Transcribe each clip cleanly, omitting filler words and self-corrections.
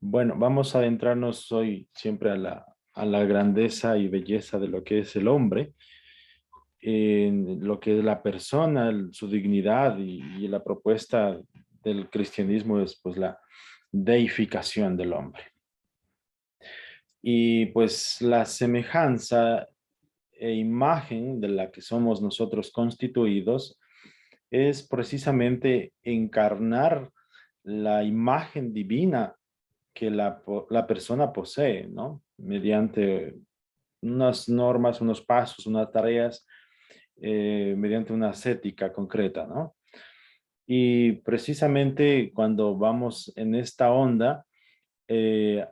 Bueno, vamos a adentrarnos hoy siempre a la grandeza y belleza de lo que es el hombre, en lo que es la persona, su dignidad y la propuesta del cristianismo es pues la deificación del hombre. Y pues la semejanza e imagen de la que somos nosotros constituidos es precisamente encarnar la imagen divina que la persona posee, ¿no? Mediante unas normas, unos pasos, unas tareas, mediante una ascética concreta, ¿no? Y precisamente cuando vamos en esta onda, eh,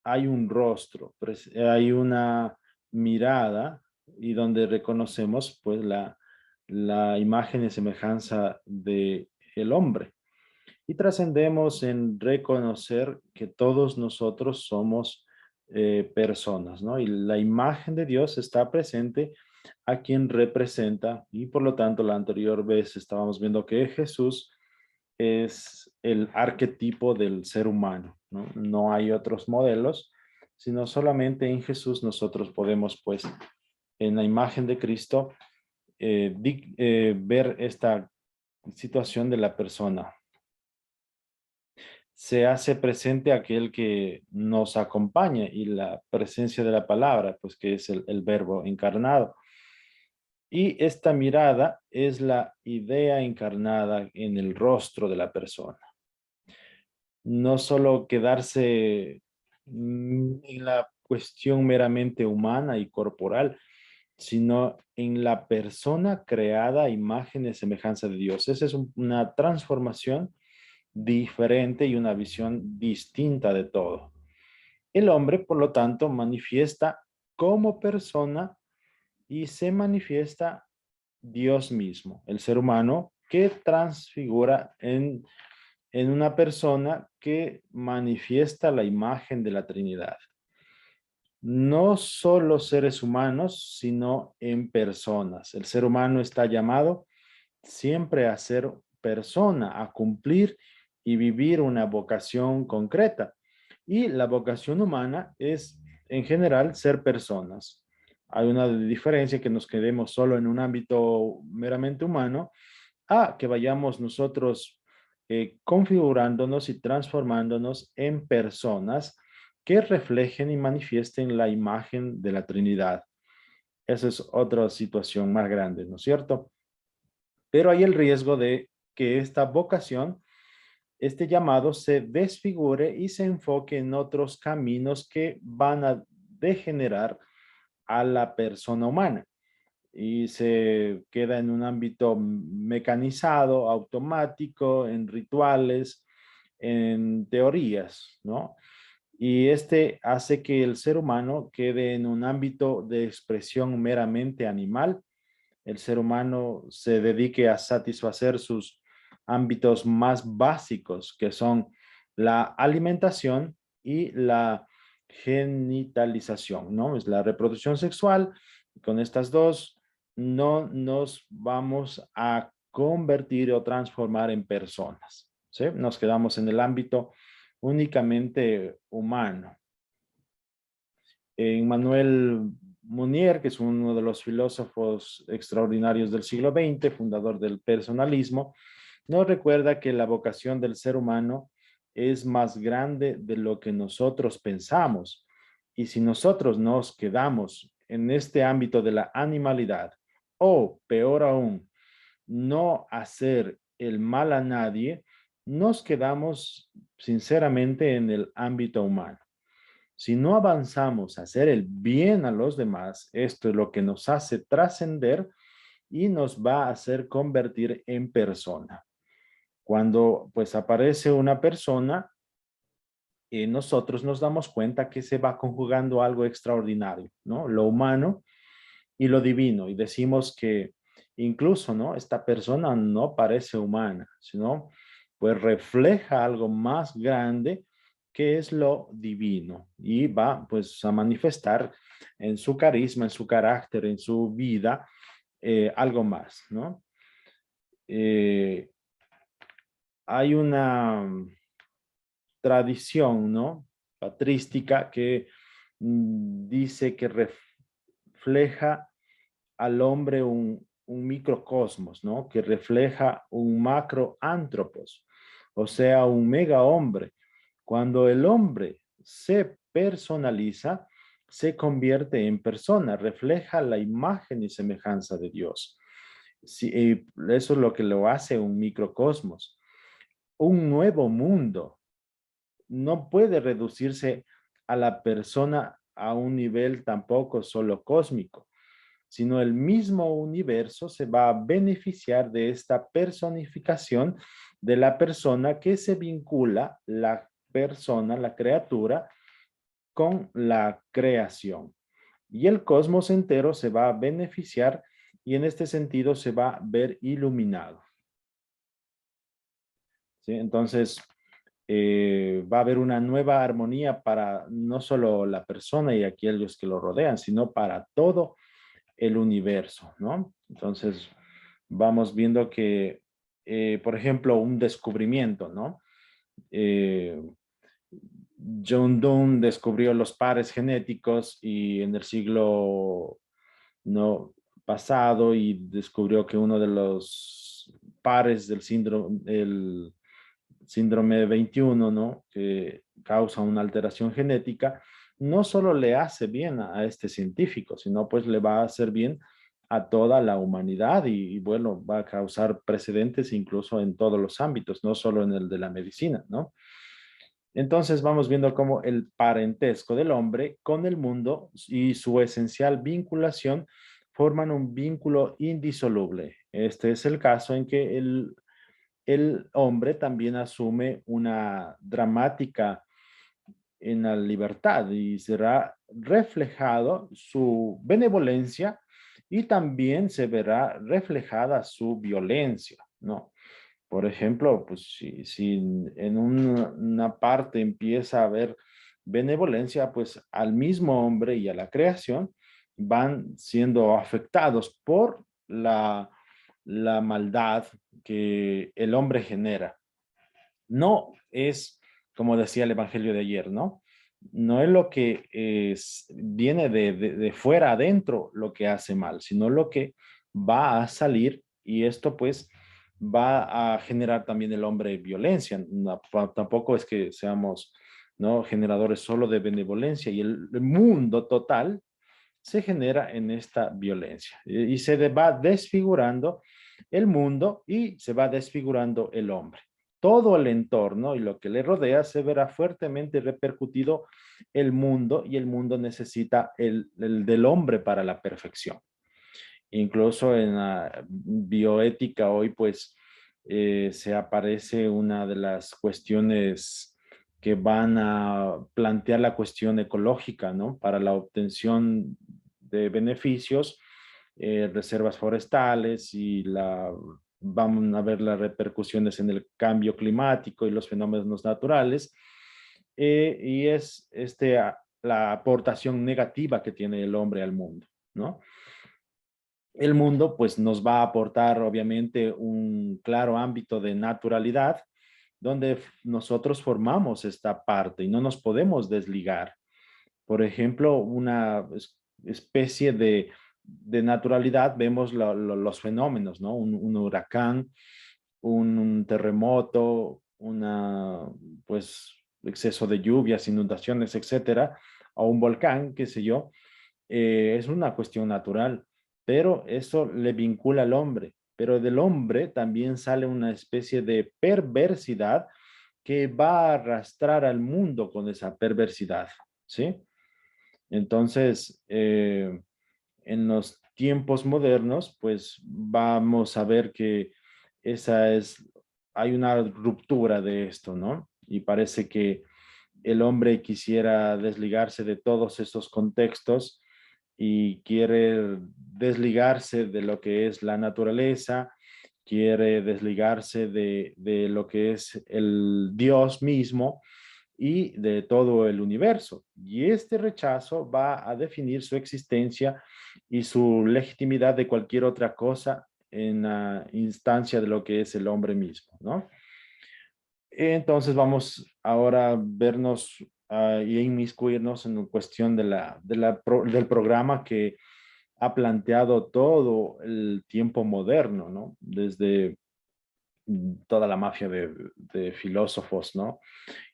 hay un rostro, hay una mirada y donde reconocemos pues la imagen y semejanza de el hombre. Y trascendemos en reconocer que todos nosotros somos personas, ¿no? Y la imagen de Dios está presente a quien representa y por lo tanto la anterior vez estábamos viendo que Jesús es el arquetipo del ser humano, ¿no? No hay otros modelos, sino solamente en Jesús nosotros podemos, pues, en la imagen de Cristo, ver esta situación de la persona. Se hace presente aquel que nos acompaña y la presencia de la palabra, pues que es el verbo encarnado. Y esta mirada es la idea encarnada en el rostro de la persona. No solo quedarse en la cuestión meramente humana y corporal, sino en la persona creada a imagen y semejanza de Dios. Esa es una transformación diferente y una visión distinta de todo. El hombre, por lo tanto, manifiesta como persona y se manifiesta Dios mismo, el ser humano que transfigura en una persona que manifiesta la imagen de la Trinidad. No solo seres humanos, sino en personas. El ser humano está llamado siempre a ser persona, a cumplir y vivir una vocación concreta. Y la vocación humana es, en general, ser personas. Hay una diferencia que nos quedemos solo en un ámbito meramente humano, a que vayamos nosotros configurándonos y transformándonos en personas que reflejen y manifiesten la imagen de la Trinidad. Esa es otra situación más grande, ¿no es cierto? Pero hay el riesgo de que esta vocación, este llamado, se desfigure y se enfoque en otros caminos que van a degenerar a la persona humana y se queda en un ámbito mecanizado, automático, en rituales, en teorías, ¿no? Y este hace que el ser humano quede en un ámbito de expresión meramente animal. El ser humano se dedique a satisfacer sus ámbitos más básicos, que son la alimentación y la genitalización, ¿no? Es la reproducción sexual. Con estas dos no nos vamos a convertir o transformar en personas, ¿sí? Nos quedamos en el ámbito únicamente humano. Emmanuel Mounier, que es uno de los filósofos extraordinarios del siglo XX, fundador del personalismo, nos recuerda que la vocación del ser humano es más grande de lo que nosotros pensamos. Y si nosotros nos quedamos en este ámbito de la animalidad, o peor aún, no hacer el mal a nadie, nos quedamos sinceramente en el ámbito humano. Si no avanzamos a hacer el bien a los demás, esto es lo que nos hace trascender y nos va a hacer convertir en persona. Cuando pues aparece una persona, nosotros nos damos cuenta que se va conjugando algo extraordinario, ¿no? Lo humano y lo divino. Y decimos que incluso, ¿no? Esta persona no parece humana, sino pues refleja algo más grande que es lo divino y va pues a manifestar en su carisma, en su carácter, en su vida, algo más, ¿no? Eh, hay una tradición, ¿no? Patrística que dice que refleja al hombre un microcosmos, ¿no? Que refleja un macroantropos, o sea, un mega hombre. Cuando el hombre se personaliza, se convierte en persona, refleja la imagen y semejanza de Dios. Sí, eso es lo que lo hace un microcosmos. Un nuevo mundo no puede reducirse a la persona a un nivel tampoco solo cósmico, sino el mismo universo se va a beneficiar de esta personificación de la persona que se vincula la persona, la criatura, con la creación. Y el cosmos entero se va a beneficiar y en este sentido se va a ver iluminado. ¿Sí? Entonces, va a haber una nueva armonía para no solo la persona y aquellos que lo rodean, sino para todo el universo, ¿no? Entonces, vamos viendo que, por ejemplo, un descubrimiento, ¿no? Eh, John Donne descubrió los pares genéticos y en el siglo no pasado y descubrió que uno de los pares del síndrome, el síndrome 21, ¿no? Que causa una alteración genética, no solo le hace bien a este científico, sino pues le va a hacer bien a toda la humanidad y bueno, va a causar precedentes incluso en todos los ámbitos, no solo en el de la medicina, ¿no? Entonces vamos viendo cómo el parentesco del hombre con el mundo y su esencial vinculación forman un vínculo indisoluble. Este es el caso en que el hombre también asume una dramática en la libertad y será reflejado su benevolencia y también se verá reflejada su violencia, ¿no? Por ejemplo, pues si en una parte empieza a haber benevolencia, pues al mismo hombre y a la creación van siendo afectados por la maldad que el hombre genera. No es, como decía el Evangelio de ayer, ¿no? No es lo que viene de fuera adentro lo que hace mal, sino lo que va a salir y esto pues va a generar también el hombre violencia. No, tampoco es que seamos, ¿no? Generadores solo de benevolencia y el mundo total se genera en esta violencia y se va desfigurando el mundo y se va desfigurando el hombre. Todo el entorno y lo que le rodea se verá fuertemente repercutido el mundo y el mundo necesita el del hombre para la perfección. Incluso en la bioética hoy pues se aparece una de las cuestiones que van a plantear la cuestión ecológica, ¿no? Para la obtención de beneficios, reservas forestales y vamos a ver las repercusiones en el cambio climático y los fenómenos naturales. Y es la aportación negativa que tiene el hombre al mundo, ¿no? El mundo pues nos va a aportar obviamente un claro ámbito de naturalidad donde nosotros formamos esta parte y no nos podemos desligar. Por ejemplo, una especie de naturalidad, vemos los fenómenos, ¿no? Un huracán, un terremoto, pues, exceso de lluvias, inundaciones, etcétera, o un volcán, qué sé yo, es una cuestión natural, pero eso le vincula al hombre. Pero del hombre también sale una especie de perversidad que va a arrastrar al mundo con esa perversidad, ¿sí? Entonces, en los tiempos modernos, pues vamos a ver que hay una ruptura de esto, ¿no? Y parece que el hombre quisiera desligarse de todos estos contextos y quiere desligarse de lo que es la naturaleza, quiere desligarse de lo que es el Dios mismo y de todo el universo. Y este rechazo va a definir su existencia y su legitimidad de cualquier otra cosa en la instancia de lo que es el hombre mismo, ¿no? Entonces vamos ahora a vernos y inmiscuirnos en la cuestión del programa que ha planteado todo el tiempo moderno, ¿no? Desde toda la mafia de filósofos, ¿no?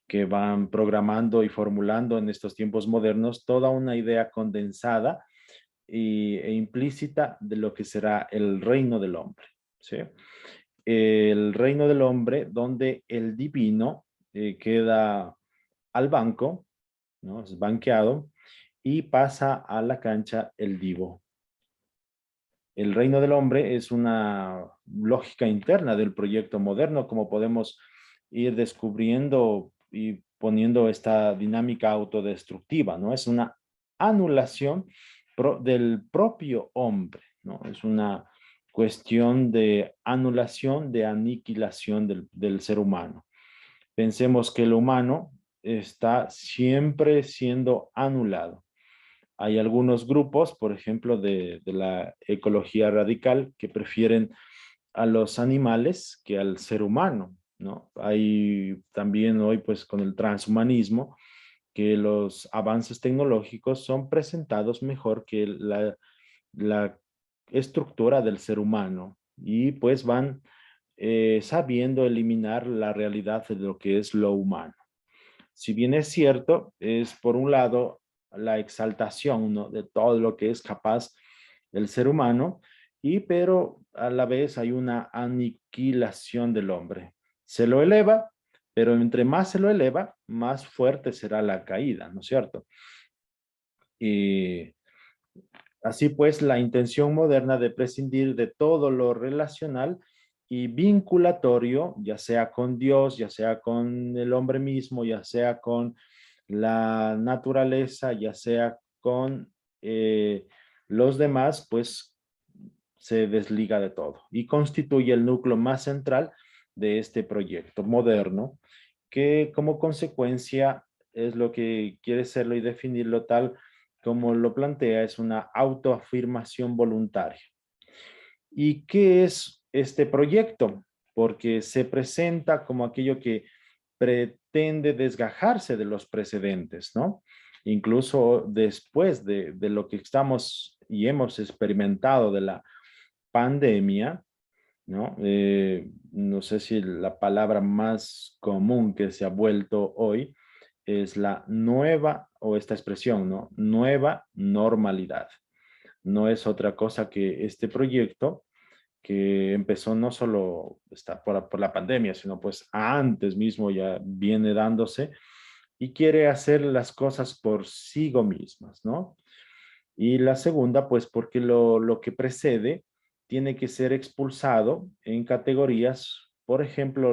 Que van programando y formulando en estos tiempos modernos toda una idea condensada e implícita de lo que será el reino del hombre, ¿sí? El reino del hombre donde el divino queda al banco, ¿no? Es banqueado y pasa a la cancha el divo. El reino del hombre es una lógica interna del proyecto moderno, como podemos ir descubriendo y poniendo esta dinámica autodestructiva, ¿no? Es una anulación del propio hombre, ¿no? Es una cuestión de anulación, de aniquilación del ser humano. Pensemos que el humano está siempre siendo anulado. Hay algunos grupos, por ejemplo, de la ecología radical que prefieren a los animales que al ser humano, ¿no? Hay también hoy, pues, con el transhumanismo, que los avances tecnológicos son presentados mejor que la estructura del ser humano y pues van sabiendo eliminar la realidad de lo que es lo humano. Si bien es cierto, es por un lado la exaltación, ¿no? De todo lo que es capaz el ser humano, pero a la vez hay una aniquilación del hombre. Se lo eleva, pero entre más se lo eleva, más fuerte será la caída, ¿no es cierto? Y así pues, la intención moderna de prescindir de todo lo relacional y vinculatorio, ya sea con Dios, ya sea con el hombre mismo, ya sea con la naturaleza, ya sea con los demás, pues se desliga de todo y constituye el núcleo más central de este proyecto moderno, que como consecuencia es lo que quiere serlo y definirlo tal como lo plantea, es una autoafirmación voluntaria. ¿Y qué es este proyecto? Porque se presenta como aquello que pretende desgajarse de los precedentes, ¿no? Incluso después de lo que estamos y hemos experimentado de la pandemia, ¿no? No sé si la palabra más común que se ha vuelto hoy es la nueva, o esta expresión, ¿no? Nueva normalidad. No es otra cosa que este proyecto que empezó no solo por la pandemia, sino pues antes mismo ya viene dándose y quiere hacer las cosas por sí mismas, ¿no? Y la segunda, pues porque lo que precede tiene que ser expulsado en categorías, por ejemplo,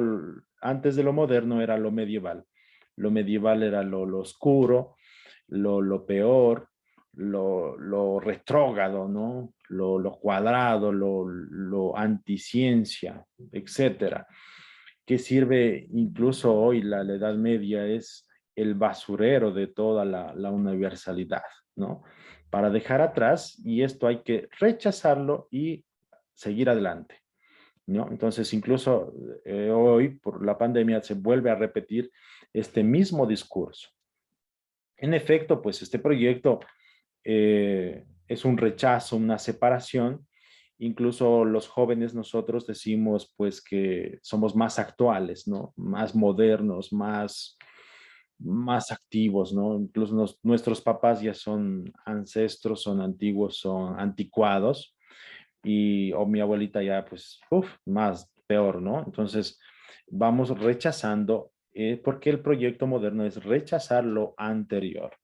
antes de lo moderno era lo medieval. Lo medieval era lo oscuro, lo peor, lo retrógrado, ¿no? Lo cuadrado, lo anticiencia, etcétera. Que sirve incluso hoy la Edad Media es el basurero de toda la universalidad, ¿no? Para dejar atrás, y esto hay que rechazarlo y seguir adelante, ¿no? Entonces, incluso hoy, por la pandemia, se vuelve a repetir este mismo discurso. En efecto, pues este proyecto es un rechazo, una separación. Incluso los jóvenes nosotros decimos pues que somos más actuales, ¿no? Más modernos, más activos, ¿no? Incluso nuestros papás ya son ancestros, son antiguos, son anticuados o mi abuelita ya pues, más peor, ¿no? Entonces vamos rechazando, porque el proyecto moderno es rechazar lo anterior.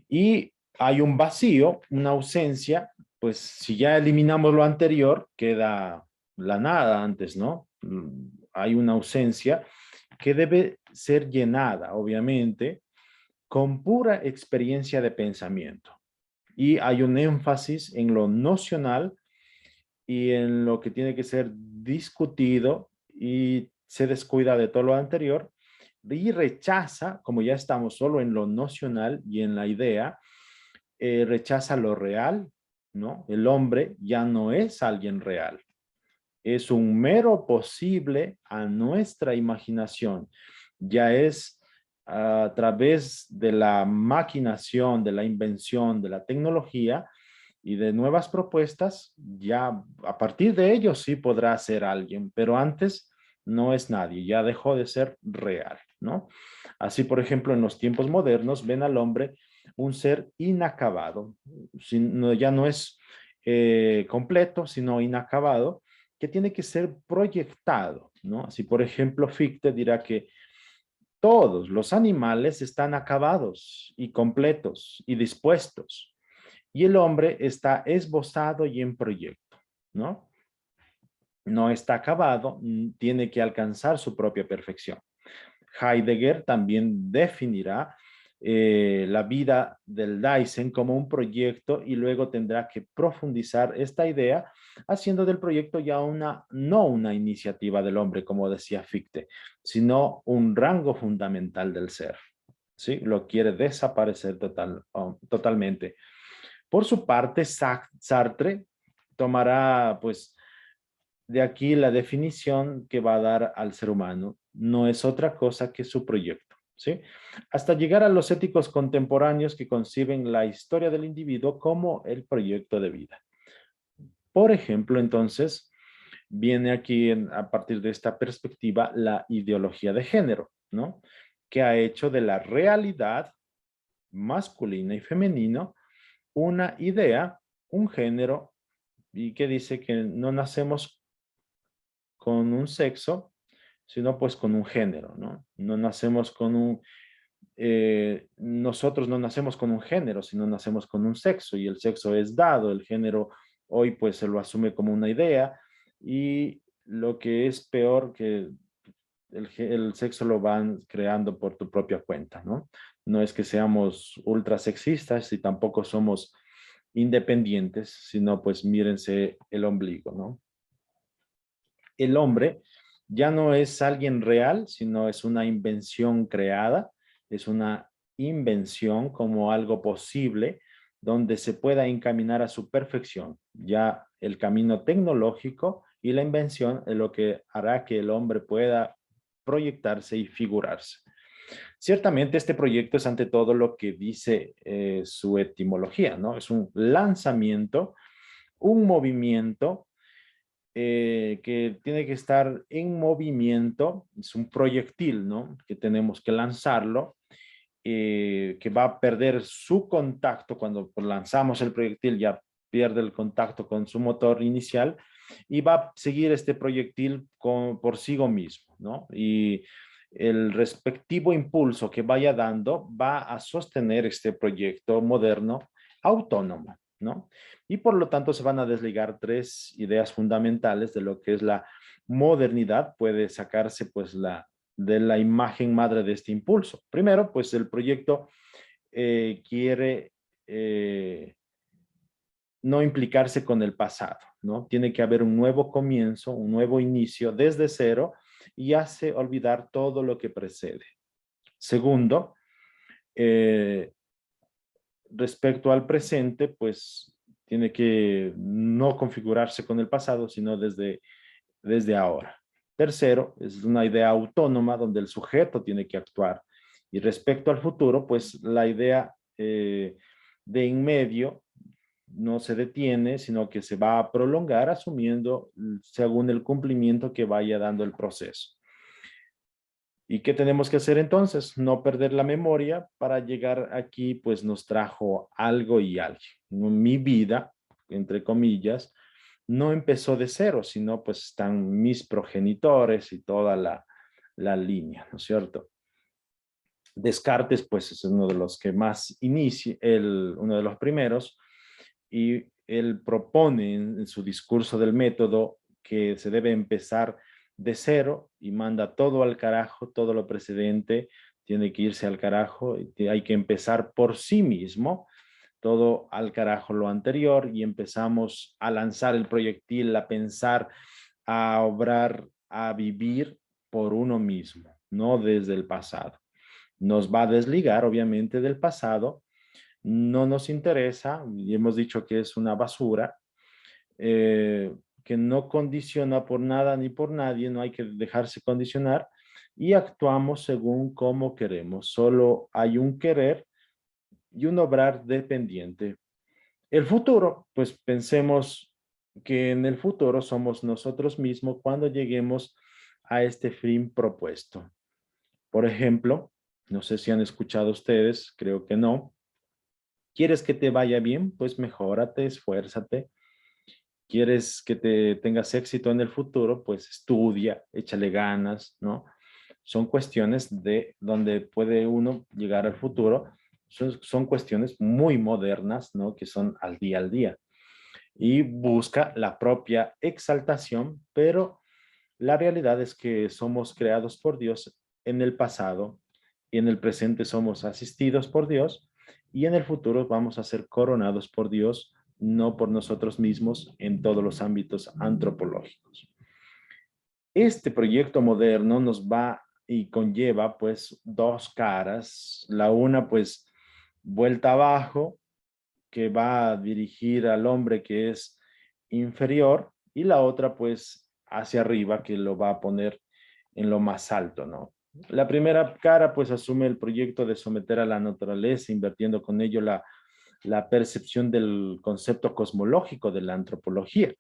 Y hay un vacío, una ausencia, pues si ya eliminamos lo anterior, queda la nada antes, ¿no? Hay una ausencia que debe ser llenada, obviamente, con pura experiencia de pensamiento. Y hay un énfasis en lo nocional y en lo que tiene que ser discutido y se descuida de todo lo anterior y rechaza, como ya estamos solo en lo nocional y en la idea, rechaza lo real, ¿no? El hombre ya no es alguien real. es un mero posible a nuestra imaginación. Ya es a través de la maquinación, de la invención, de la tecnología y de nuevas propuestas, ya a partir de ello sí podrá ser alguien, pero antes no es nadie, ya dejó de ser real, ¿no? Así, por ejemplo, en los tiempos modernos ven al hombre un ser inacabado, ya no es completo, sino inacabado, que tiene que ser proyectado, ¿no? Así, por ejemplo, Fichte dirá que todos los animales están acabados y completos y dispuestos, y el hombre está esbozado y en proyecto, ¿no? No está acabado, tiene que alcanzar su propia perfección. Heidegger también definirá la vida del Dasein como un proyecto y luego tendrá que profundizar esta idea haciendo del proyecto ya no una iniciativa del hombre, como decía Fichte, sino un rango fundamental del ser. ¿Sí? Lo quiere desaparecer totalmente. Por su parte, Sartre tomará pues de aquí la definición que va a dar al ser humano no es otra cosa que su proyecto, ¿sí? Hasta llegar a los éticos contemporáneos que conciben la historia del individuo como el proyecto de vida. Por ejemplo, entonces, viene aquí a partir de esta perspectiva la ideología de género, ¿no? Que ha hecho de la realidad masculina y femenino una idea, un género, y que dice que no nacemos con un sexo, sino pues con un género, ¿no? No nacemos con nosotros no nacemos con un género, sino nacemos con un sexo y el sexo es dado, el género hoy pues se lo asume como una idea y lo que es peor que el sexo lo van creando por tu propia cuenta, ¿no? No es que seamos ultra sexistas y tampoco somos independientes, sino pues mírense el ombligo, ¿no? El hombre ya no es alguien real, sino es una invención creada, es una invención como algo posible donde se pueda encaminar a su perfección. Ya el camino tecnológico y la invención es lo que hará que el hombre pueda proyectarse y figurarse. Ciertamente este proyecto es ante todo lo que dice su etimología, ¿no? Es un lanzamiento, un movimiento que tiene que estar en movimiento, es un proyectil, ¿no? Que tenemos que lanzarlo, que va a perder su contacto cuando lanzamos el proyectil, ya pierde el contacto con su motor inicial y va a seguir este proyectil por sí mismo, ¿no? Y el respectivo impulso que vaya dando va a sostener este proyecto moderno autónomo, ¿no? Y por lo tanto se van a desligar tres ideas fundamentales de lo que es la modernidad. Puede sacarse pues de la imagen madre de este impulso. Primero, pues el proyecto quiere no implicarse con el pasado, ¿no? Tiene que haber un nuevo comienzo, un nuevo inicio desde cero y hace olvidar todo lo que precede. Segundo, eh, respecto al presente, pues tiene que no configurarse con el pasado, sino desde ahora. Tercero, es una idea autónoma donde el sujeto tiene que actuar. Y respecto al futuro, pues la idea de en medio no se detiene, sino que se va a prolongar asumiendo según el cumplimiento que vaya dando el proceso. ¿Y qué tenemos que hacer entonces? No perder la memoria para llegar aquí, pues nos trajo algo y alguien. Mi vida, entre comillas, no empezó de cero, sino pues están mis progenitores y toda la línea, ¿no es cierto? Descartes, pues es uno de los que más inicia, uno de los primeros, y él propone en su discurso del método que se debe empezar de cero y manda todo al carajo, todo lo precedente tiene que irse al carajo, y hay que empezar por sí mismo, todo al carajo lo anterior y empezamos a lanzar el proyectil, a pensar, a obrar, a vivir por uno mismo, no desde el pasado. Nos va a desligar, obviamente, del pasado, no nos interesa y hemos dicho que es una basura, que no condiciona por nada ni por nadie, no hay que dejarse condicionar y actuamos según cómo queremos. Solo hay un querer y un obrar dependiente. El futuro, pues pensemos que en el futuro somos nosotros mismos cuando lleguemos a este fin propuesto. Por ejemplo, no sé si han escuchado ustedes, creo que no. ¿Quieres que te vaya bien? Pues mejórate, esfuérzate. ¿Quieres que te tengas éxito en el futuro? Pues estudia, échale ganas, ¿no? Son cuestiones de donde puede uno llegar al futuro. Son cuestiones muy modernas, ¿no? Que son al día. Y busca la propia exaltación, pero la realidad es que somos creados por Dios en el pasado y en el presente somos asistidos por Dios y en el futuro vamos a ser coronados por Dios, no por nosotros mismos en todos los ámbitos antropológicos. Este proyecto moderno nos va y conlleva pues dos caras. La una pues vuelta abajo que va a dirigir al hombre que es inferior y la otra pues hacia arriba que lo va a poner en lo más alto, ¿no? La primera cara pues asume el proyecto de someter a la naturaleza, invirtiendo con ello la percepción del concepto cosmológico de la antropología.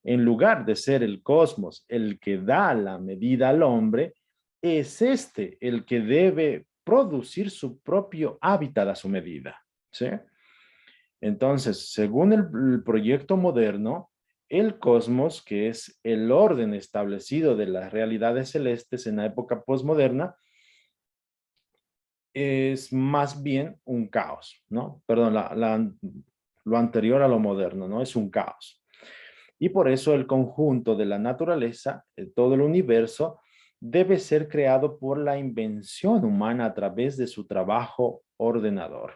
En lugar de ser el cosmos el que da la medida al hombre, es este el que debe producir su propio hábitat a su medida, ¿sí? Entonces, según el proyecto moderno, el cosmos, que es el orden establecido de las realidades celestes en la época posmoderna, es más bien un caos, ¿no? Perdón, lo anterior a lo moderno, ¿no? Es un caos. Y por eso el conjunto de la naturaleza, todo el universo, debe ser creado por la invención humana a través de su trabajo ordenador.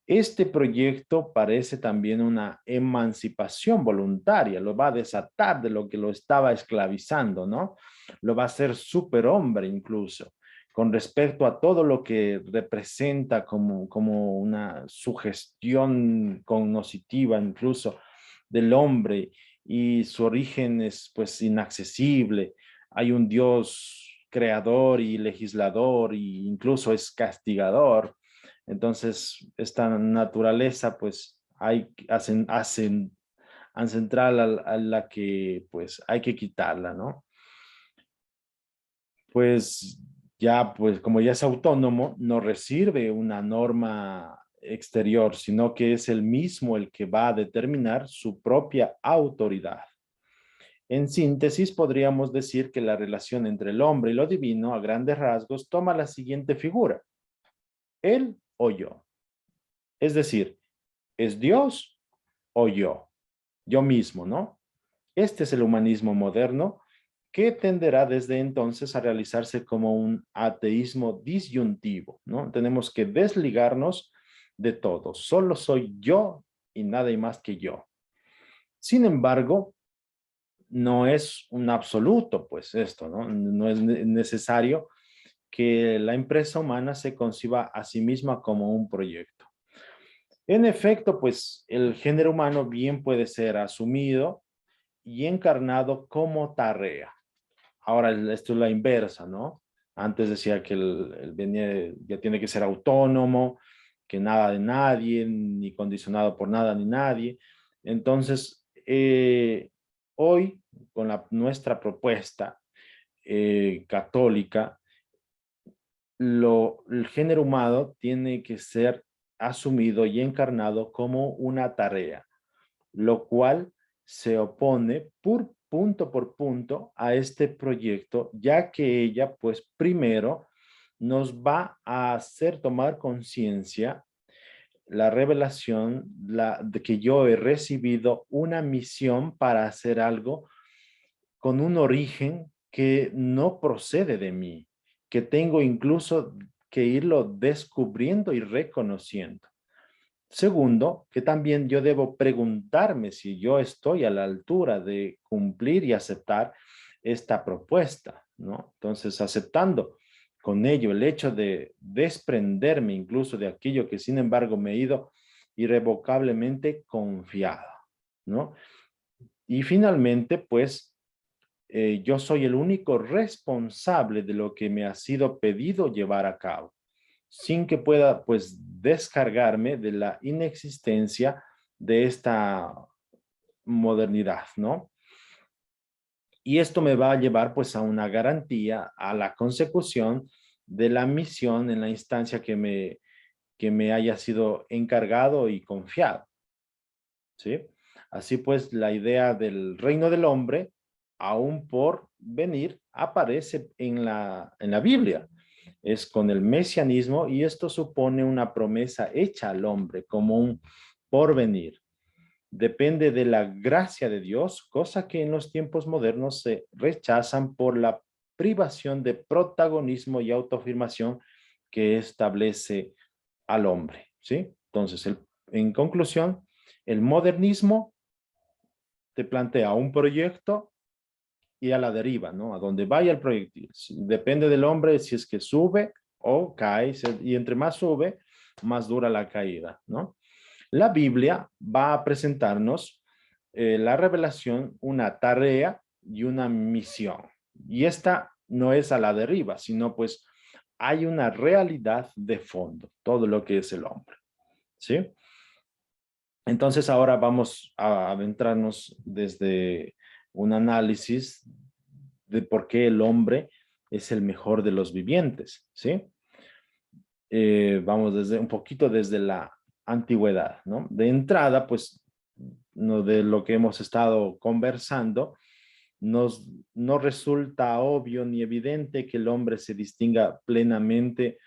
Este proyecto parece también una emancipación voluntaria, lo va a desatar de lo que lo estaba esclavizando, ¿no? Lo va a hacer superhombre incluso, con respecto a todo lo que representa como una sugestión cognitiva incluso del hombre y su origen es pues inaccesible. Hay un Dios creador y legislador e incluso es castigador. Entonces, esta naturaleza, pues, hacen ancestral a la que, pues, hay que quitarla, ¿no? Pues, ya, pues, como ya es autónomo, no recibe una norma exterior, sino que es el mismo el que va a determinar su propia autoridad. En síntesis, podríamos decir que la relación entre el hombre y lo divino, a grandes rasgos, toma la siguiente figura: él o yo. Es decir, ¿es Dios o yo mismo, ¿no? Este es el humanismo moderno que tenderá desde entonces a realizarse como un ateísmo disyuntivo, ¿no? Tenemos que desligarnos de todo. Solo soy yo y nada más que yo. Sin embargo, no es un absoluto, pues esto, ¿no? No es necesario que la empresa humana se conciba a sí misma como un proyecto. En efecto, pues el género humano bien puede ser asumido y encarnado como tarea. Ahora, esto es la inversa, ¿no? Antes decía que ya tiene que ser autónomo, que nada de nadie, ni condicionado por nada ni nadie. Entonces, hoy, con nuestra propuesta católica, el género humano tiene que ser asumido y encarnado como una tarea, lo cual se opone por punto a este proyecto, ya que ella, pues primero, nos va a hacer tomar conciencia la revelación de que yo he recibido una misión para hacer algo con un origen que no procede de mí, que tengo incluso que irlo descubriendo y reconociendo. Segundo, que también yo debo preguntarme si yo estoy a la altura de cumplir y aceptar esta propuesta, ¿no? Entonces, aceptando con ello el hecho de desprenderme incluso de aquello que sin embargo me he ido irrevocablemente confiado, ¿no? Y finalmente, pues, yo soy el único responsable de lo que me ha sido pedido llevar a cabo, sin que pueda, pues, descargarme de la inexistencia de esta modernidad, ¿no? Y esto me va a llevar, pues, a una garantía, a la consecución de la misión en la instancia que me haya sido encargado y confiado, ¿sí? Así pues, la idea del reino del hombre, aún por venir, aparece en la Biblia. Es con el mesianismo y esto supone una promesa hecha al hombre como un porvenir. Depende de la gracia de Dios, cosa que en los tiempos modernos se rechazan por la privación de protagonismo y autoafirmación que establece al hombre, ¿sí? Entonces, en conclusión, el modernismo te plantea un proyecto y a la deriva, ¿no? A donde vaya el proyectil. Depende del hombre si es que sube o cae, y entre más sube, más dura la caída, ¿no? La Biblia va a presentarnos la revelación, una tarea y una misión. Y esta no es a la deriva, sino pues hay una realidad de fondo, todo lo que es el hombre, ¿sí? Entonces ahora vamos a adentrarnos desde un análisis de por qué el hombre es el mejor de los vivientes, ¿sí? Vamos desde un poquito desde la antigüedad, ¿no? De entrada, pues, no, de lo que hemos estado conversando, nos, no resulta obvio ni evidente que el hombre se distinga plenamente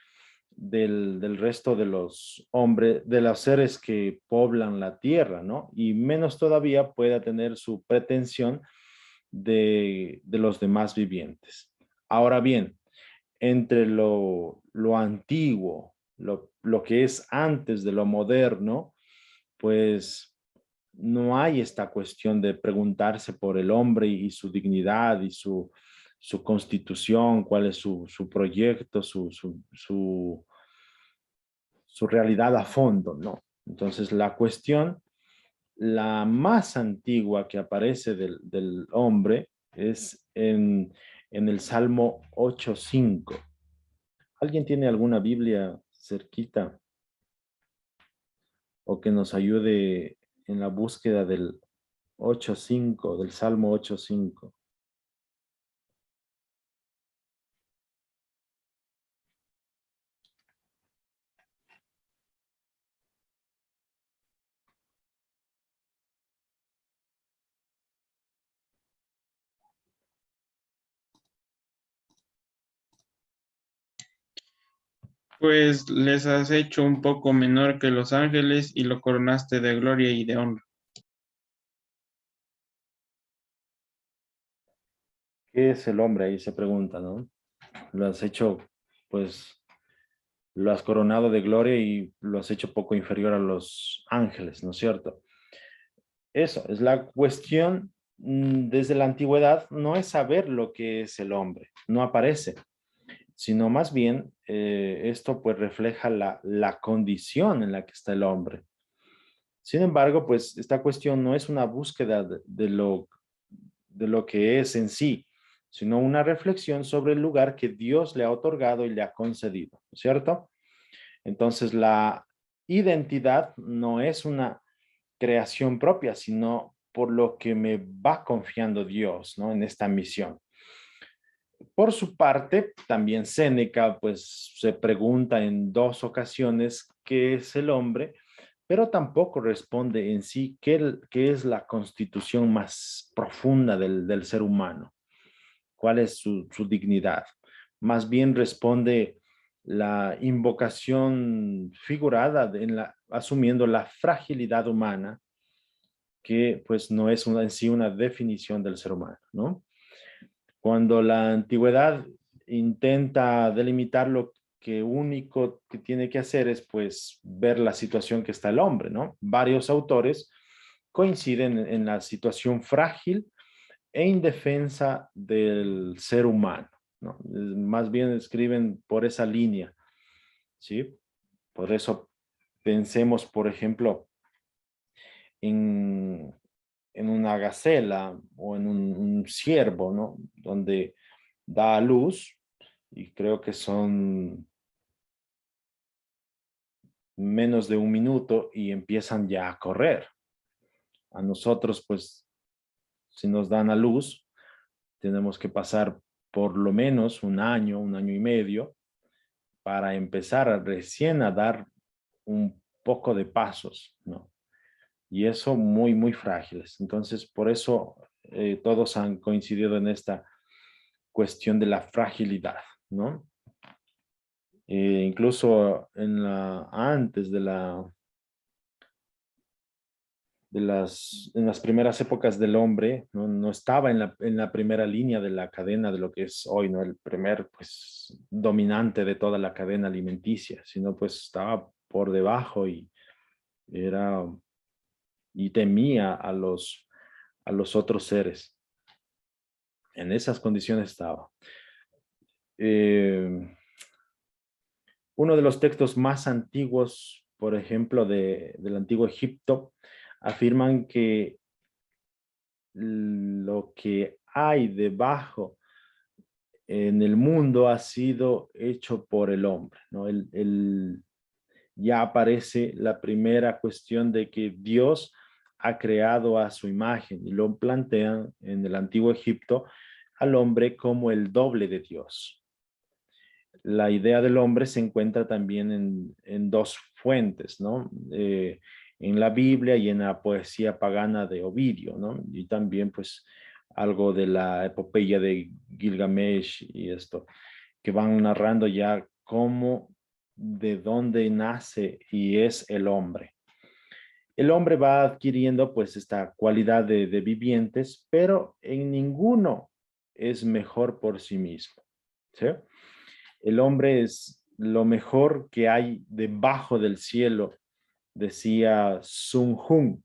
del resto de los hombres, de los seres que poblan la tierra, ¿no? Y menos todavía pueda tener su pretensión de los demás vivientes. Ahora bien, entre lo antiguo, lo que es antes de lo moderno, pues no hay esta cuestión de preguntarse por el hombre y su dignidad y su constitución, cuál es su proyecto, su realidad a fondo, ¿no? Entonces la cuestión, la más antigua que aparece del hombre es en el Salmo 8:5. ¿Alguien tiene alguna Biblia cerquita o que nos ayude en la búsqueda del 8:5, del Salmo 8:5? Pues les has hecho un poco menor que los ángeles y lo coronaste de gloria y de honra. ¿Qué es el hombre? Ahí se pregunta, ¿no? Lo has hecho, pues, lo has coronado de gloria y lo has hecho poco inferior a los ángeles, ¿no es cierto? Eso es la cuestión desde la antigüedad, no es saber lo que es el hombre, no aparece, sino más bien esto pues refleja la condición en la que está el hombre. Sin embargo, pues esta cuestión no es una búsqueda de lo que es en sí, sino una reflexión sobre el lugar que Dios le ha otorgado y le ha concedido, ¿cierto? Entonces, la identidad no es una creación propia, sino por lo que me va confiando Dios, ¿no? En esta misión. Por su parte, también Séneca, pues, se pregunta en dos ocasiones qué es el hombre, pero tampoco responde en sí qué es la constitución más profunda del ser humano, cuál es su dignidad. Más bien responde la invocación figurada asumiendo la fragilidad humana, que pues no es en sí una definición del ser humano, ¿no? Cuando la antigüedad intenta delimitar lo que único que tiene que hacer es pues ver la situación que está el hombre, ¿no? Varios autores coinciden en la situación frágil e indefensa del ser humano, ¿no? Más bien escriben por esa línea, ¿sí? Por eso pensemos, por ejemplo, en, en una gacela o en un ciervo, ¿no? Donde da a luz y creo que son menos de un minuto y empiezan ya a correr. A nosotros, pues, si nos dan a luz, tenemos que pasar por lo menos un año y medio, para empezar recién a dar un poco de pasos, ¿no? Y eso muy, muy frágiles. Entonces, por eso todos han coincidido en esta cuestión de la fragilidad, ¿no? Incluso antes en las primeras épocas del hombre, no estaba en la primera línea de la cadena de lo que es hoy, ¿no? El primer, pues, dominante de toda la cadena alimenticia, sino pues estaba por debajo era, y temía a los otros seres. En esas condiciones estaba. Eh, Uno de los textos más antiguos, por ejemplo, del antiguo Egipto, afirman que lo que hay debajo en el mundo ha sido hecho por el hombre, ¿no? Ya aparece la primera cuestión de que Dios ha creado a su imagen y lo plantean en el antiguo Egipto al hombre como el doble de Dios. La idea del hombre se encuentra también en dos fuentes, ¿no? En la Biblia y en la poesía pagana de Ovidio, ¿no? Y también, pues, algo de la epopeya de Gilgamesh y esto, que van narrando ya cómo, de dónde nace y es el hombre. El hombre va adquiriendo, pues, esta cualidad de vivientes, pero en ninguno es mejor por sí mismo, ¿sí? El hombre es lo mejor que hay debajo del cielo, decía Sun Hun,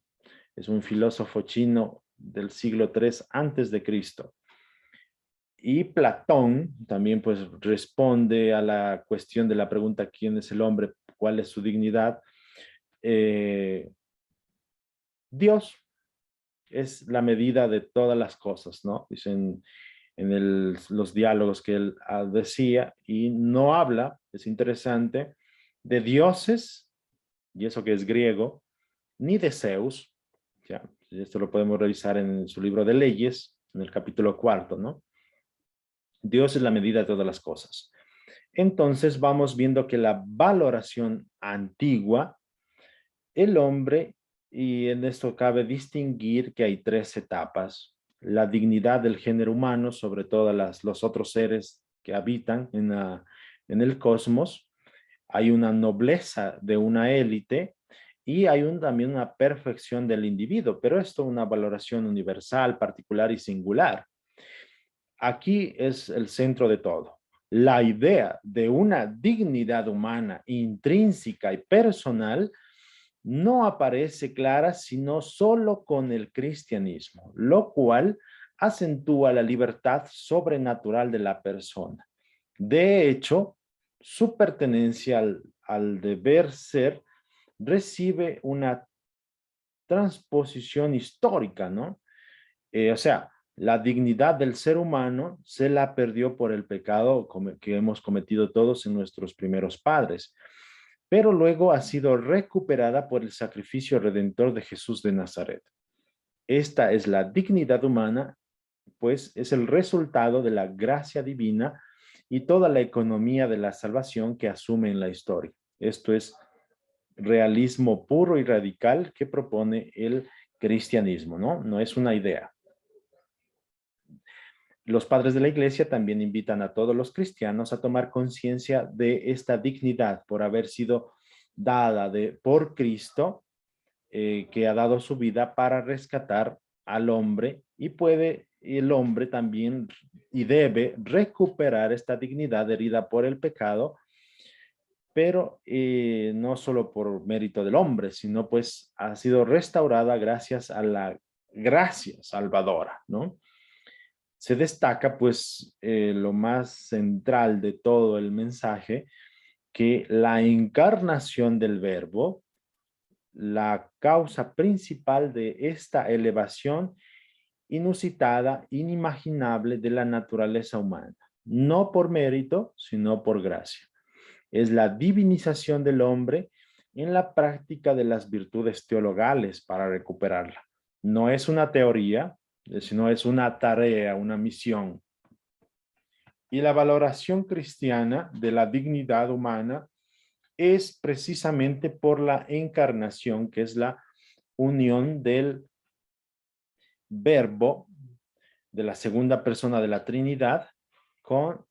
es un filósofo chino del siglo III antes de Cristo. Y Platón también, pues, responde a la cuestión de la pregunta ¿quién es el hombre? ¿Cuál es su dignidad? Dios es la medida de todas las cosas, ¿no? Dicen los diálogos que él decía, y no habla, es interesante, de dioses, y eso que es griego, ni de Zeus. Ya, esto lo podemos revisar en su libro de Leyes, en el capítulo 4, ¿no? Dios es la medida de todas las cosas. Entonces vamos viendo que la valoración antigua, el hombre, y en esto cabe distinguir que hay tres etapas: la dignidad del género humano sobre todos los otros seres que habitan en el cosmos, hay una nobleza de una élite y hay también una perfección del individuo, pero esto es una valoración universal, particular y singular. Aquí es el centro de todo. La idea de una dignidad humana intrínseca y personal no aparece clara sino solo con el cristianismo, lo cual acentúa la libertad sobrenatural de la persona. De hecho, su pertenencia al deber ser recibe una transposición histórica, ¿no? O sea, la dignidad del ser humano se la perdió por el pecado que hemos cometido todos en nuestros primeros padres, pero luego ha sido recuperada por el sacrificio redentor de Jesús de Nazaret. Esta es la dignidad humana, pues es el resultado de la gracia divina y toda la economía de la salvación que asume en la historia. Esto es realismo puro y radical que propone el cristianismo, ¿no? No es una idea. Los padres de la iglesia también invitan a todos los cristianos a tomar conciencia de esta dignidad por haber sido dada por Cristo, que ha dado su vida para rescatar al hombre, y puede el hombre también y debe recuperar esta dignidad herida por el pecado, pero no solo por mérito del hombre, sino pues ha sido restaurada gracias a la gracia salvadora, ¿no? Se destaca pues lo más central de todo el mensaje, que la encarnación del verbo la causa principal de esta elevación inusitada, inimaginable de la naturaleza humana, no por mérito, sino por gracia. Es la divinización del hombre en la práctica de las virtudes teologales para recuperarla. No es una teoría, sino es una tarea, una misión. Y la valoración cristiana de la dignidad humana es precisamente por la encarnación, que es la unión del verbo de la segunda persona de la Trinidad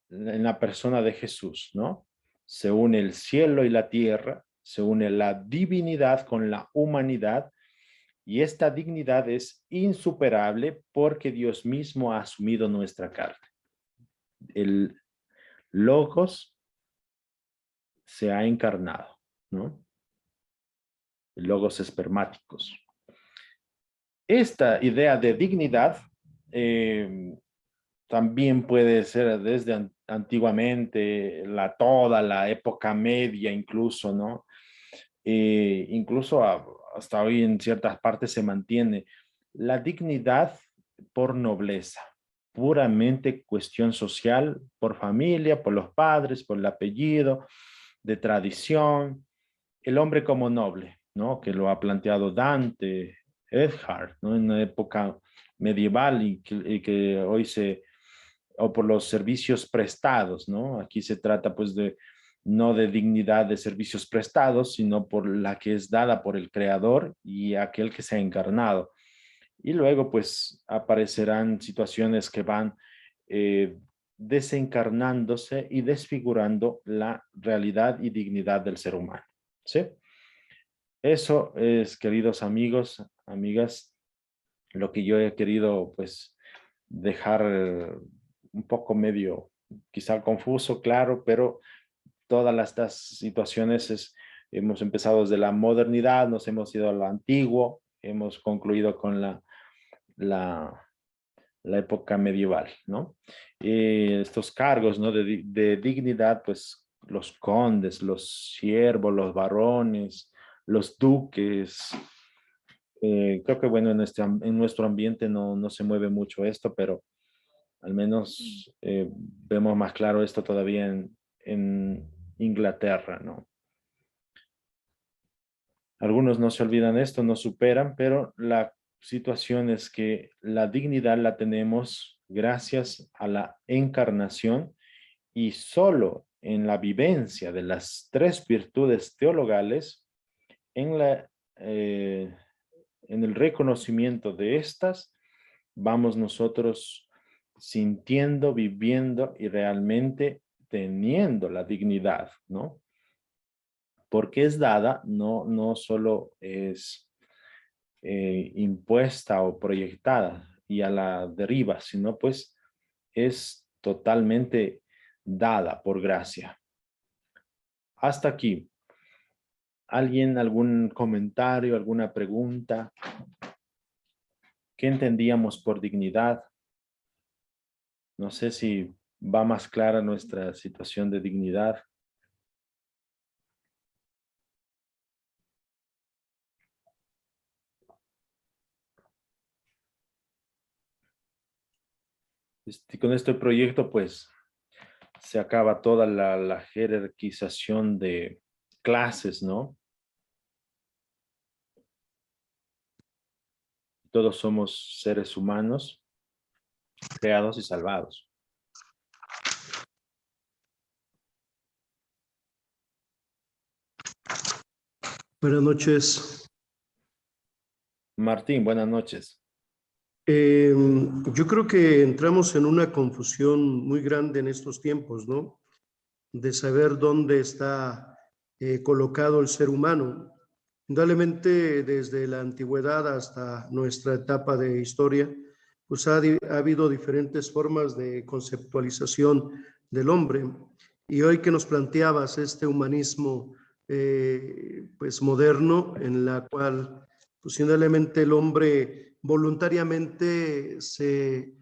en la persona de Jesús, ¿no? Se une el cielo y la tierra, se une la divinidad con la humanidad, y esta dignidad es insuperable porque Dios mismo ha asumido nuestra carne. El Logos se ha encarnado, ¿no? El Logos espermáticos. Esta idea de dignidad también puede ser desde antiguamente, toda la época media incluso, ¿no? Incluso hasta hoy en ciertas partes se mantiene la dignidad por nobleza, puramente cuestión social, por familia, por los padres, por el apellido, de tradición, el hombre como noble, ¿no? Que lo ha planteado Dante, Eckhart, ¿no? En una época medieval y que hoy o por los servicios prestados, ¿no? Aquí se trata pues no de dignidad de servicios prestados, sino por la que es dada por el Creador y aquel que se ha encarnado. Y luego pues aparecerán situaciones que van desencarnándose y desfigurando la realidad y dignidad del ser humano, ¿sí? Eso es, queridos amigos, amigas, lo que yo he querido pues dejar un poco medio, quizá confuso, claro, pero todas estas situaciones hemos empezado desde la modernidad, nos hemos ido a lo antiguo, hemos concluido con la época medieval, ¿no? Estos cargos, ¿no? De dignidad, pues los condes, los siervos, los varones, los duques. Creo que, bueno, en nuestro ambiente no se mueve mucho esto, pero al menos vemos más claro esto todavía en Inglaterra, ¿no? Algunos no se olvidan esto, no superan, pero la situación es que la dignidad la tenemos gracias a la encarnación y solo en la vivencia de las tres virtudes teologales, en en el reconocimiento de estas, vamos nosotros sintiendo, viviendo y realmente teniendo la dignidad, ¿no? Porque es dada, no solo es impuesta o proyectada y a la deriva, sino pues es totalmente dada por gracia. Hasta aquí. ¿Alguien, algún comentario, alguna pregunta? ¿Qué entendíamos por dignidad? No sé si va más clara nuestra situación de dignidad. Con este proyecto, pues, se acaba toda la jerarquización de clases, ¿no? Todos somos seres humanos, creados y salvados. Buenas noches. Martín, buenas noches. Yo creo que entramos en una confusión muy grande en estos tiempos, ¿no? De saber dónde está colocado el ser humano. Indudablemente, desde la antigüedad hasta nuestra etapa de historia, pues ha habido diferentes formas de conceptualización del hombre. Y hoy que nos planteabas este humanismo pues moderno, en la cual pues indudablemente el hombre voluntariamente se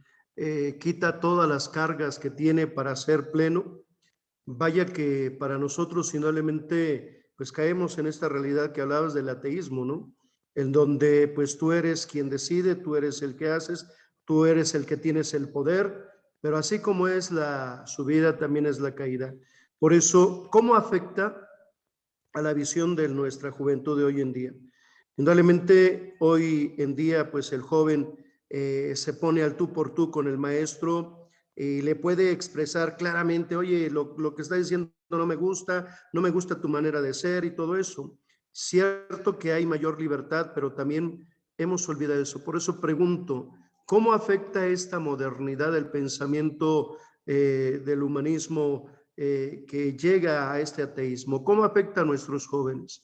quita todas las cargas que tiene para ser pleno. Vaya que para nosotros indudablemente pues caemos en esta realidad que hablabas del ateísmo, ¿no? En donde pues tú eres quien decide, tú eres el que haces, tú eres el que tienes el poder, pero así como es la subida, también es la caída. Por eso, ¿cómo afecta a la visión de nuestra juventud de hoy en día? Indudablemente, hoy en día, pues el joven se pone al tú por tú con el maestro y le puede expresar claramente, oye, lo que está diciendo no me gusta tu manera de ser y todo eso. Cierto que hay mayor libertad, pero también hemos olvidado eso. Por eso pregunto, ¿cómo afecta esta modernidad del pensamiento del humanismo que llega a este ateísmo? ¿Cómo afecta a nuestros jóvenes?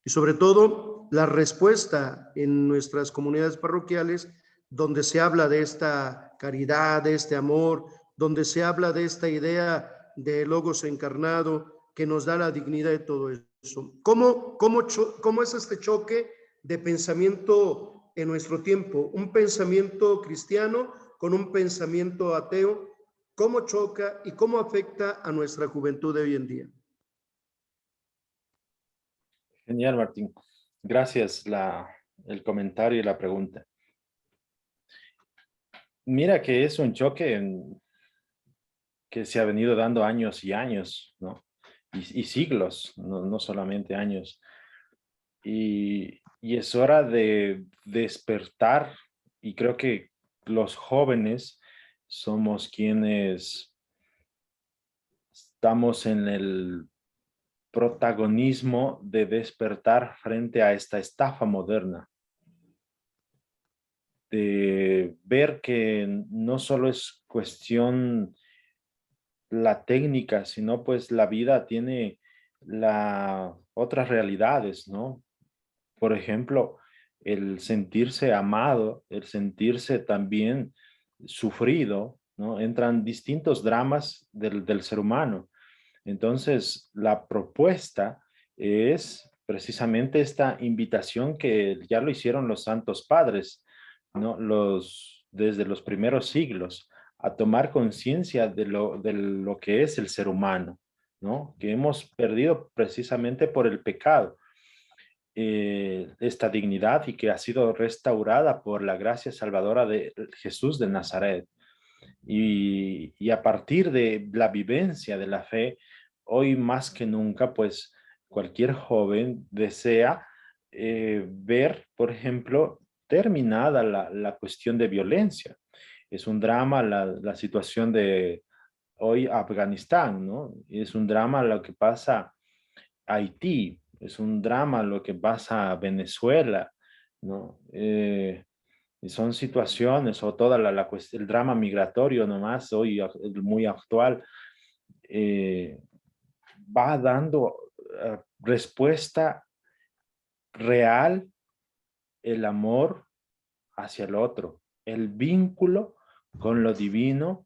Y sobre todo, la respuesta en nuestras comunidades parroquiales, donde se habla de esta caridad, de este amor, donde se habla de esta idea de Logos encarnado que nos da la dignidad de todo eso. ¿Cómo es este choque de pensamiento en nuestro tiempo? Un pensamiento cristiano con un pensamiento ateo. ¿Cómo choca y cómo afecta a nuestra juventud de hoy en día? Genial, Martín. Gracias el comentario y la pregunta. Mira que es un choque que se ha venido dando años y años, ¿no? Y siglos, no solamente años. Y es hora de despertar, y creo que los jóvenes somos quienes estamos en el protagonismo de despertar frente a esta estafa moderna, de ver que no solo es cuestión la técnica, sino pues la vida tiene otras realidades, ¿no? Por ejemplo, el sentirse amado, el sentirse también sufrido, ¿no? Entran distintos dramas del ser humano. Entonces, la propuesta es precisamente esta invitación que ya lo hicieron los santos padres, ¿no? Desde los primeros siglos, a tomar conciencia de lo que es el ser humano, ¿no? Que hemos perdido precisamente por el pecado esta dignidad y que ha sido restaurada por la gracia salvadora de Jesús de Nazaret. Y a partir de la vivencia de la fe, hoy más que nunca, pues cualquier joven desea ver, por ejemplo, terminada la cuestión de violencia. Es un drama la situación de hoy Afganistán, ¿no? Es un drama lo que pasa Haití, es un drama lo que pasa a Venezuela, ¿no? Y son situaciones o toda el drama migratorio nomás hoy muy actual va dando respuesta real el amor hacia el otro. El vínculo con lo divino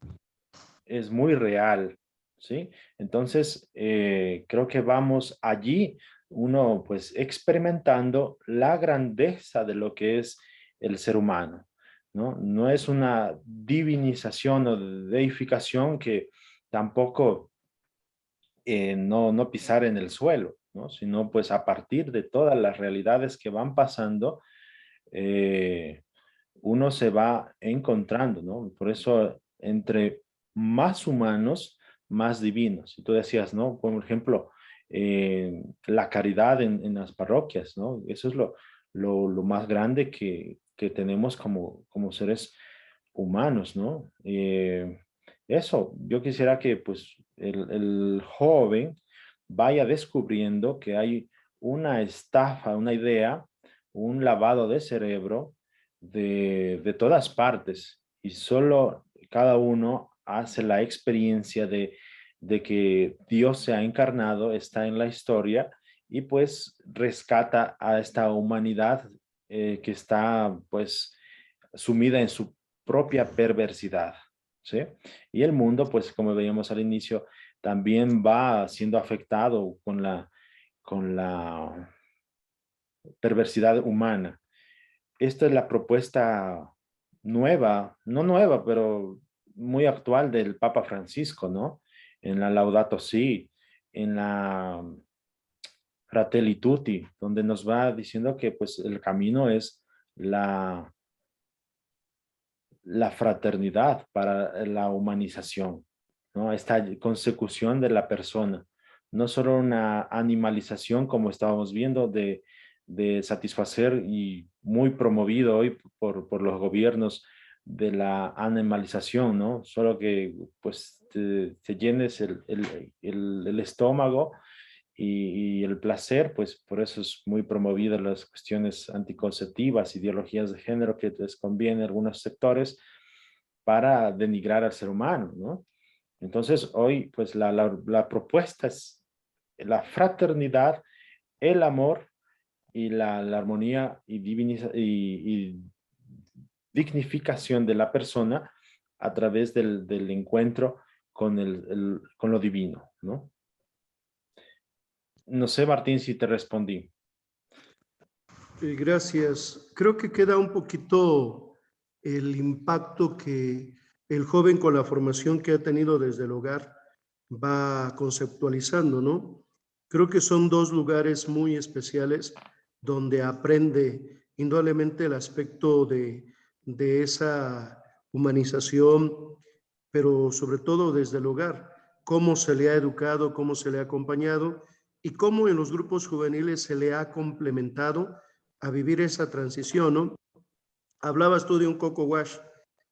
es muy real, ¿sí? Entonces, creo que vamos allí, uno pues experimentando la grandeza de lo que es el ser humano, ¿no? No es una divinización o deificación que tampoco no pisar en el suelo, ¿no? Sino pues a partir de todas las realidades que van pasando, eh, uno se va encontrando, ¿no? Por eso, entre más humanos, más divinos. Y tú decías, ¿no? Por ejemplo, la caridad en las parroquias, ¿no? Eso es lo más grande que tenemos como seres humanos, ¿no? Eso, yo quisiera que pues el joven vaya descubriendo que hay una estafa, una idea, un lavado de cerebro de todas partes y solo cada uno hace la experiencia de que Dios se ha encarnado, está en la historia y pues rescata a esta humanidad que está pues sumida en su propia perversidad, ¿sí? Y el mundo pues como veíamos al inicio también va siendo afectado con la perversidad humana. Esta es la propuesta nueva, no nueva, pero muy actual del Papa Francisco, ¿no? En la Laudato Si, en Fratelli Tutti, donde nos va diciendo que pues el camino es la fraternidad para la humanización, ¿no? Esta consecución de la persona, no solo una animalización como estábamos viendo de satisfacer y muy promovido hoy por los gobiernos de la animalización, ¿no? Solo que pues te llenes el estómago y el placer, pues por eso es muy promovida las cuestiones anticonceptivas, ideologías de género que les conviene a algunos sectores para denigrar al ser humano, ¿no? Entonces hoy pues la propuesta es la fraternidad, el amor y la armonía y dignificación de la persona a través del encuentro con, con lo divino, ¿no? No sé, Martín, si te respondí. Gracias. Creo que queda un poquito el impacto que el joven con la formación que ha tenido desde el hogar va conceptualizando, ¿no? Creo que son dos lugares muy especiales donde aprende indudablemente el aspecto de esa humanización, pero sobre todo desde el hogar, cómo se le ha educado, cómo se le ha acompañado y cómo en los grupos juveniles se le ha complementado a vivir esa transición, ¿no? Hablabas tú de un coco wash.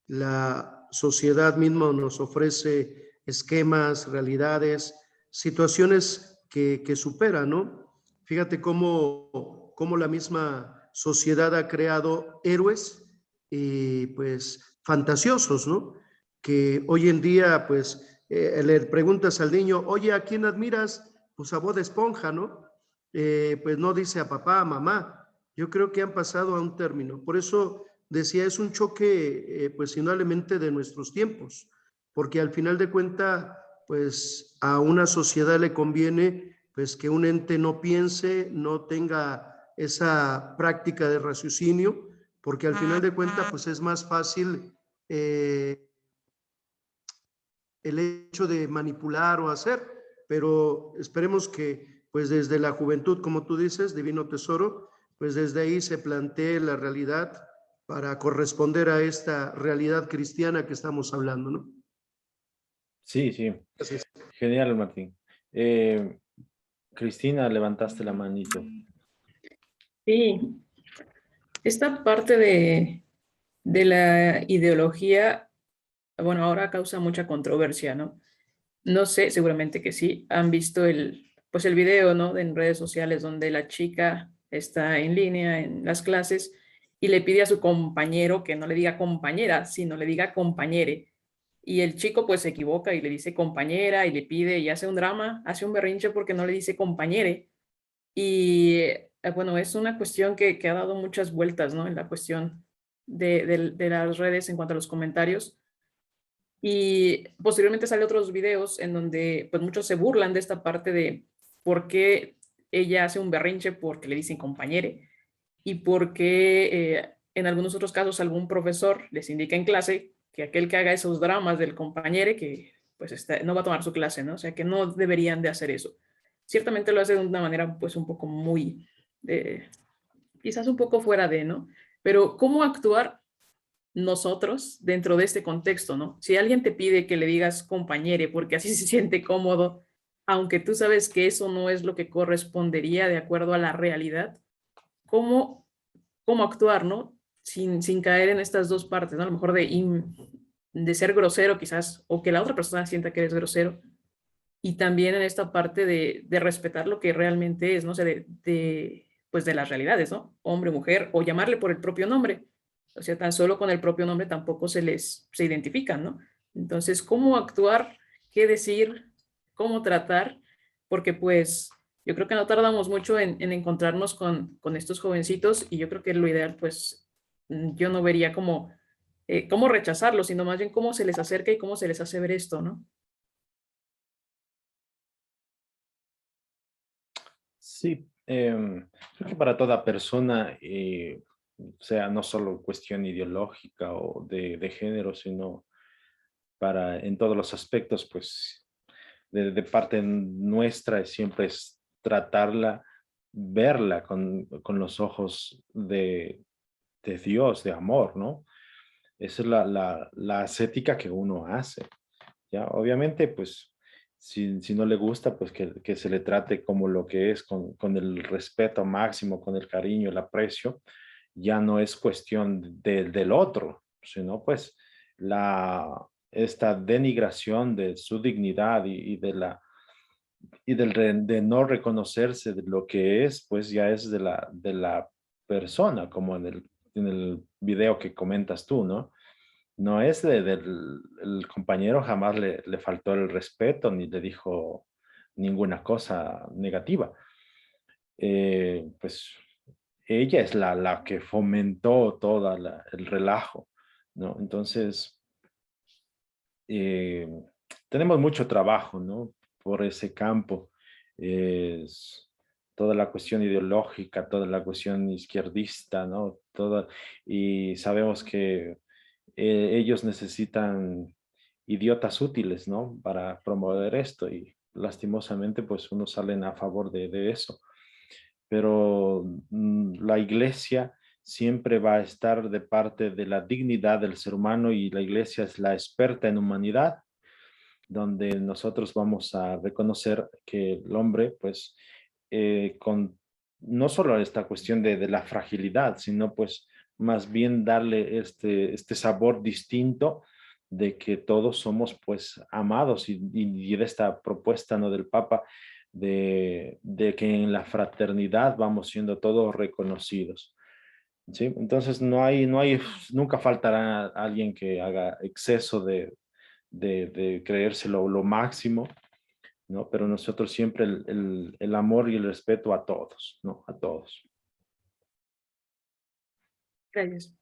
La sociedad misma nos ofrece esquemas, realidades, situaciones que superan, ¿no? Fíjate cómo la misma sociedad ha creado héroes y pues fantasiosos, ¿no? Que hoy en día pues le preguntas al niño, oye, ¿a quién admiras? Pues a Bob Esponja, ¿no? Pues no dice a papá, a mamá. Yo creo que han pasado a un término. Por eso decía, es un choque, pues indudablemente de nuestros tiempos, porque al final de cuenta, pues a una sociedad le conviene, pues que un ente no piense, no tenga esa práctica de raciocinio, porque al final de cuenta, pues es más fácil el hecho de manipular o hacer, pero esperemos que, pues desde la juventud, como tú dices, divino tesoro, pues desde ahí se plantee la realidad para corresponder a esta realidad cristiana que estamos hablando, ¿no? Sí, sí. Gracias. Genial, Martín. Cristina, levantaste la manito. Sí, esta parte de la ideología, bueno, ahora causa mucha controversia, ¿no? No sé, seguramente que sí, han visto pues el video, ¿no? En redes sociales donde la chica está en línea en las clases y le pide a su compañero que no le diga compañera, sino le diga compañere. Y el chico pues se equivoca y le dice compañera y le pide y hace un drama, hace un berrinche porque no le dice compañere. Y bueno, es una cuestión que ha dado muchas vueltas, ¿no? En la cuestión de las redes en cuanto a los comentarios. Y posteriormente sale otros videos en donde pues muchos se burlan de esta parte de por qué ella hace un berrinche porque le dicen compañere y por qué en algunos otros casos algún profesor les indica en clase que aquel que haga esos dramas del compañere que pues no va a tomar su clase, ¿no? O sea que no deberían de hacer eso. Ciertamente lo hace de una manera pues un poco muy, quizás un poco fuera de, ¿no? Pero ¿cómo actuar nosotros dentro de este contexto, ¿no? Si alguien te pide que le digas compañere porque así se siente cómodo, aunque tú sabes que eso no es lo que correspondería de acuerdo a la realidad, ¿cómo, cómo actuar, ¿no? Sin caer en estas dos partes, ¿no? A lo mejor de ser grosero quizás, o que la otra persona sienta que eres grosero, y también en esta parte de respetar lo que realmente es, no sé, pues de las realidades, ¿no? Hombre, mujer, o llamarle por el propio nombre. O sea, tan solo con el propio nombre tampoco se identifican, ¿no? Entonces, ¿cómo actuar? ¿Qué decir? ¿Cómo tratar? Porque pues yo creo que no tardamos mucho en encontrarnos con estos jovencitos y yo creo que lo ideal, pues yo no vería cómo rechazarlos, sino más bien cómo se les acerca y cómo se les hace ver esto, ¿no? Sí, creo que para toda persona, o sea, no solo cuestión ideológica o de género, sino para en todos los aspectos, pues de parte nuestra siempre es tratarla verla con los ojos de Dios, de amor, ¿no? Esa es la ascética que uno hace, ¿ya? Obviamente, pues, si no le gusta, pues que se le trate como lo que es, con el respeto máximo, con el cariño, el aprecio, ya no es cuestión del otro, sino pues esta denigración de su dignidad de no reconocerse de lo que es, pues ya es de la persona, como en el video que comentas tú, ¿no? No es del el compañero, jamás le faltó el respeto ni le dijo ninguna cosa negativa. Pues ella es la que fomentó todo el relajo, ¿no? Entonces, eh, tenemos mucho trabajo, ¿no? Por ese campo. Es toda la cuestión ideológica, toda la cuestión izquierdista, ¿no? Y sabemos que ellos necesitan idiotas útiles, ¿no? Para promover esto y lastimosamente pues unos salen a favor de eso. Pero la iglesia siempre va a estar de parte de la dignidad del ser humano y la iglesia es la experta en humanidad, donde nosotros vamos a reconocer que el hombre, pues, con no solo esta cuestión de la fragilidad, sino pues más bien darle este sabor distinto de que todos somos pues amados y de esta propuesta, ¿no? Del Papa de que en la fraternidad vamos siendo todos reconocidos. ¿Sí? Entonces nunca faltará alguien que haga exceso de creérselo lo máximo, ¿no? Pero nosotros siempre el amor y el respeto a todos, ¿no? A todos. Gracias.